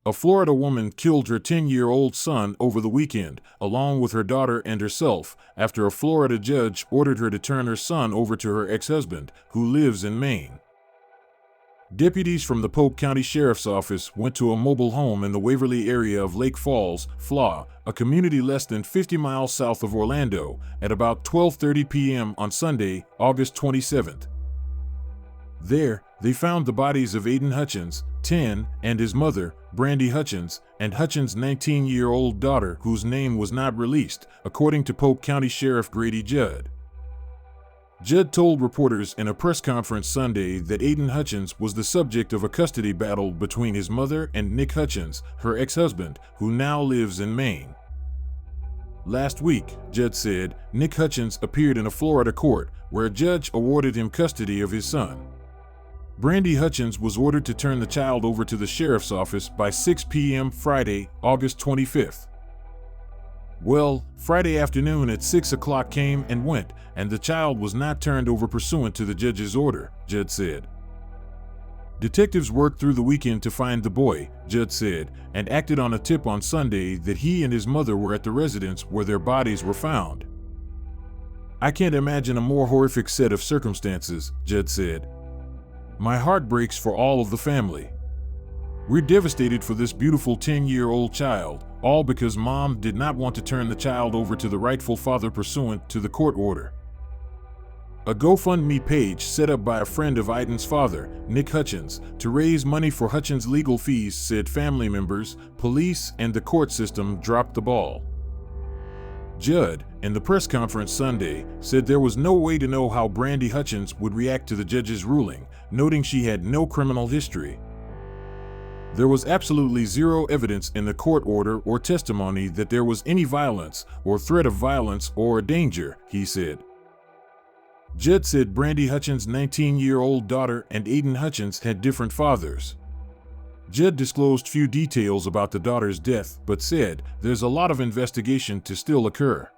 A Florida woman killed her 10-year-old son over the weekend, along with her daughter and herself, after a Florida judge ordered her to turn her son over to her ex-husband, who lives in Maine. Deputies from the Polk County Sheriff's Office went to a mobile home in the Waverly area of Lake Falls, FLA, a community less than 50 miles south of Orlando, at about 12:30 p.m. on Sunday, August 27th. There, they found the bodies of Aiden Hutchins, 10, and his mother, Brandy Hutchins, and Hutchins' 19-year-old daughter, whose name was not released, according to Polk County Sheriff Grady Judd. Judd told reporters in a press conference Sunday that Aiden Hutchins was the subject of a custody battle between his mother and Nick Hutchins, her ex-husband, who now lives in Maine. Last week, Judd said, Nick Hutchins appeared in a Florida court where a judge awarded him custody of his son. Brandy Hutchins was ordered to turn the child over to the sheriff's office by 6 p.m. Friday, August 25th. Well, Friday afternoon at 6 o'clock came and went, and the child was not turned over pursuant to the judge's order, Judd said. Detectives worked through the weekend to find the boy, Judd said, and acted on a tip on Sunday that he and his mother were at the residence where their bodies were found. I can't imagine a more horrific set of circumstances, Judd said. My heart breaks for all of the family. We're devastated for this beautiful 10-year-old child, all because Mom did not want to turn the child over to the rightful father pursuant to the court order. A GoFundMe page set up by a friend of Aiden's father, Nick Hutchins, to raise money for Hutchins' legal fees said family members, police, and the court system dropped the ball. Judd, in the press conference Sunday, said there was no way to know how Brandy Hutchins would react to the judge's ruling, noting she had no criminal history. There was absolutely zero evidence in the court order or testimony that there was any violence or threat of violence or danger, he said. Judd said Brandy Hutchins' 19-year-old daughter and Aiden Hutchins had different fathers. Judd disclosed few details about the daughter's death, but said there's a lot of investigation to still occur.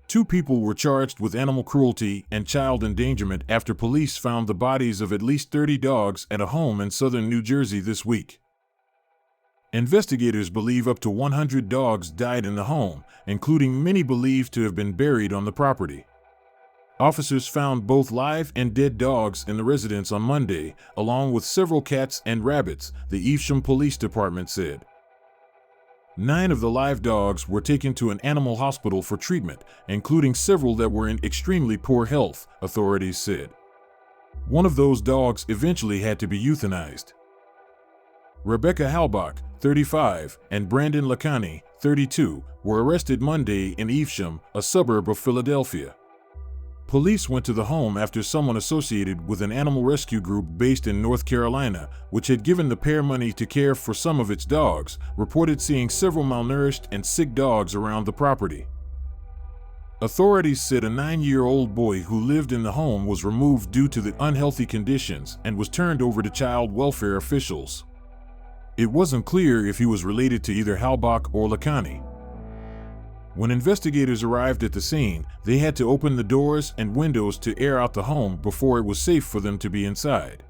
2 people were charged with animal cruelty and child endangerment after police found the bodies of at least 30 dogs at a home in southern New Jersey this week. Investigators believe up to 100 dogs died in the home, including many believed to have been buried on the property. Officers found both live and dead dogs in the residence on Monday, along with several cats and rabbits, the Evesham Police Department said. 9 of the live dogs were taken to an animal hospital for treatment, including several that were in extremely poor health, authorities said. One of those dogs eventually had to be euthanized. Rebecca Halbach, 35, and Brandon Lacani, 32, were arrested Monday in Evesham, a suburb of Philadelphia. Police went to the home after someone associated with an animal rescue group based in North Carolina, which had given the pair money to care for some of its dogs, reported seeing several malnourished and sick dogs around the property. Authorities said a 9-year-old boy who lived in the home was removed due to the unhealthy conditions and was turned over to child welfare officials. It wasn't clear if he was related to either Halbach or Lacani. When investigators arrived at the scene, they had to open the doors and windows to air out the home before it was safe for them to be inside.